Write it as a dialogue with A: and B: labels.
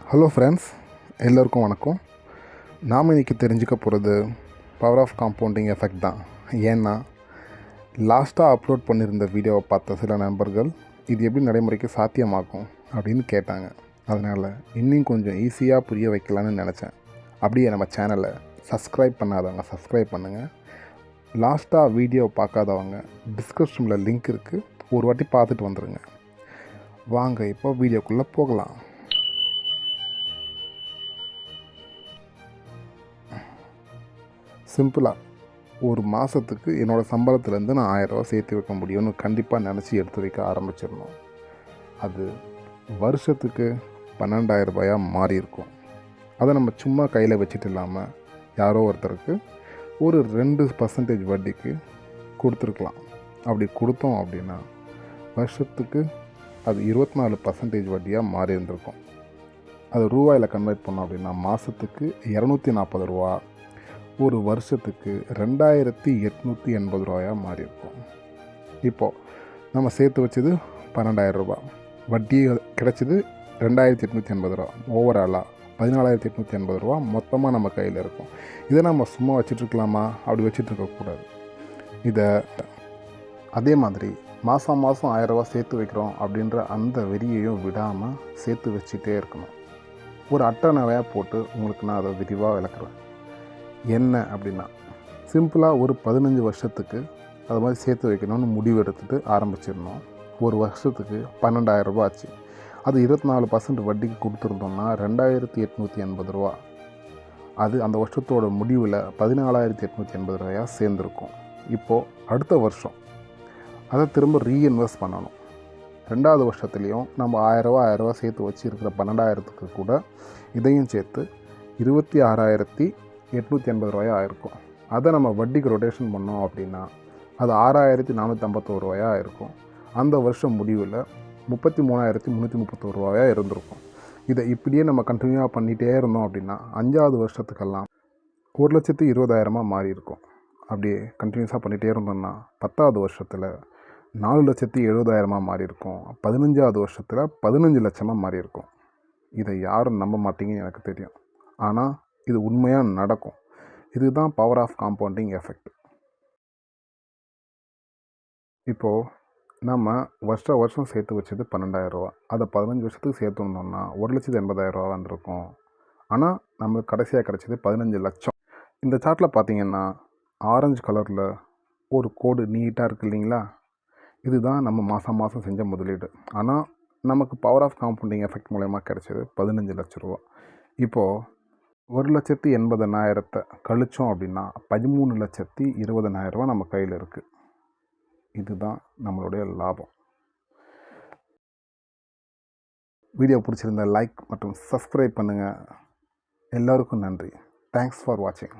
A: Hello friends, எல்லோருக்கும் வணக்கம். நாம் இன்றைக்கி தெரிஞ்சுக்க போகிறது பவர் ஆஃப் காம்பவுண்டிங் எஃபெக்ட் தான். ஏன்னா லாஸ்ட்டாக அப்லோட் பண்ணியிருந்த வீடியோவை பார்த்த சில நண்பர்கள் இது எப்படி நடைமுறைக்கு சாத்தியமாகும் அப்படின்னு கேட்டாங்க. அதனால் இன்னும் கொஞ்சம் ஈஸியாக புரிய வைக்கலான்னு நினச்சேன். அப்படியே நம்ம சேனலை சப்ஸ்கிரைப் பண்ணாதவங்க சப்ஸ்கிரைப் பண்ணுங்கள். லாஸ்ட்டாக வீடியோ பார்க்காதவங்க டிஸ்கிரிப்ஷனில் லிங்க் இருக்குது, ஒரு வாட்டி பார்த்துட்டு வந்துடுங்க. வாங்க இப்போ வீடியோக்குள்ளே போகலாம். சிம்பிளாக ஒரு மாதத்துக்கு என்னோடய சம்பளத்துலேருந்து நான் 1000 ரூபா சேர்த்து வைக்க முடியும்னு கண்டிப்பாக நினச்சி எடுத்து வைக்க ஆரம்பிச்சிடணும். அது வருஷத்துக்கு 12,000 ரூபாயாக மாறி இருக்கும். அதை நம்ம சும்மா கையில் வச்சுட்டு இல்லாமல் யாரோ ஒருத்தருக்கு ஒரு 2% வட்டிக்கு கொடுத்துருக்கலாம். அப்படி கொடுத்தோம் அப்படின்னா வருஷத்துக்கு அது 24% வட்டியாக மாறி இருந்திருக்கும். அது ரூபாயில் கன்வெர்ட் பண்ணோம் அப்படின்னா மாதத்துக்கு 240 ரூபா, ஒரு வருஷத்துக்கு 2,880 ரூபாயாக மாறி இருக்கும். இப்போது நம்ம சேர்த்து வச்சது 12,000 ரூபா, வட்டி கிடச்சிது 2,880 ரூபா, ஓவராலாக 14,880 ரூபா மொத்தமாக நம்ம கையில் இருக்கும். இதை நம்ம சும்மா வச்சிட்ருக்கலாமா? அப்படி வச்சிட்ருக்கக்கூடாது. இதை அதே மாதிரி மாதம் 1000 ரூபா சேர்த்து வைக்கிறோம் அப்படின்ற அந்த வெறியையும் விடாமல் சேர்த்து வச்சுட்டே இருக்கணும். ஒரு அட்டவணையாக போட்டு உங்களுக்கு நான் அதை விரிவாக விளக்குறேன். என்ன அப்படின்னா, சிம்பிளாக ஒரு 15 வருஷத்துக்கு அது மாதிரி சேர்த்து வைக்கணும்னு முடிவு எடுத்துகிட்டு ஆரம்பிச்சிடணும். ஒரு வருஷத்துக்கு 12,000 ரூபா ஆச்சு. அது 24% வட்டிக்கு கொடுத்துருந்தோம்னா 2,880 ரூபா. அது அந்த வருஷத்தோட முடிவில் 14,880 ரூபாயாக சேர்ந்துருக்கும். இப்போது அடுத்த வருஷம் அதை திரும்ப ரீஇன்வெஸ்ட் பண்ணணும். 2வது வருஷத்துலேயும் நம்ம 1000 ரூபா சேர்த்து வச்சு இருக்கிற 12,000க்கு கூட இதையும் சேர்த்து 26,880 ரூபாயாக ஆயிருக்கும். அதை நம்ம வட்டிக்கு ரொட்டேஷன் பண்ணோம் அப்படின்னா அது 6,451 ரூபாயாக இருக்கும். அந்த வருஷம் முடிவில் 33,331 ரூபாயாக இருந்திருக்கும். இதை இப்படியே நம்ம கண்டினியூவாக பண்ணிகிட்டே இருந்தோம் அப்படின்னா 5வது வருஷத்துக்கெல்லாம் 1,20,000 மாறி இருக்கும். அப்படியே கண்டினியூஸாக பண்ணிகிட்டே இருந்தோம்னா 10வது வருஷத்தில் 4,70,000 மாறி இருக்கும். 15வது வருஷத்தில் 15 லட்சமாக மாறி இருக்கும். இதை யாரும் நம்ப மாட்டீங்கன்னு எனக்கு தெரியும், ஆனால் இது உண்மையாக நடக்கும். இதுதான் பவர் ஆஃப் காம்பவுண்டிங் எஃபெக்ட். இப்போது நம்ம வருஷம் சேர்த்து வச்சது 12,000 ரூபா, அதை 15 வருஷத்துக்கு சேர்த்துருந்தோம்னா 1,80,000 ரூபா வந்திருக்கும். ஆனால் நம்மளுக்கு கடைசியாக கிடச்சது 15 லட்சம். இந்த சார்ட்டில் பார்த்தீங்கன்னா ஆரஞ்சு கலரில் ஒரு கோடு நீட்டாக இருக்குது இல்லைங்களா? இதுதான் நம்ம மாதம் செஞ்ச முதலீடு. ஆனால் நமக்கு பவர் ஆஃப் காம்பவுண்டிங் எஃபெக்ட் மூலயமா கிடச்சது 15 லட்ச ரூபா. இப்போது 1,80,000 கழிச்சோம் அப்படின்னா 13,20,000 ரூபா நம்ம கையில் இருக்குது. இதுதான் நம்மளுடைய லாபம். வீடியோ பிடிச்சிருந்த லைக் மற்றும் சப்ஸ்கிரைப் பண்ணுங்கள். எல்லோருக்கும் நன்றி. தேங்க்ஸ் ஃபார் வாட்சிங்.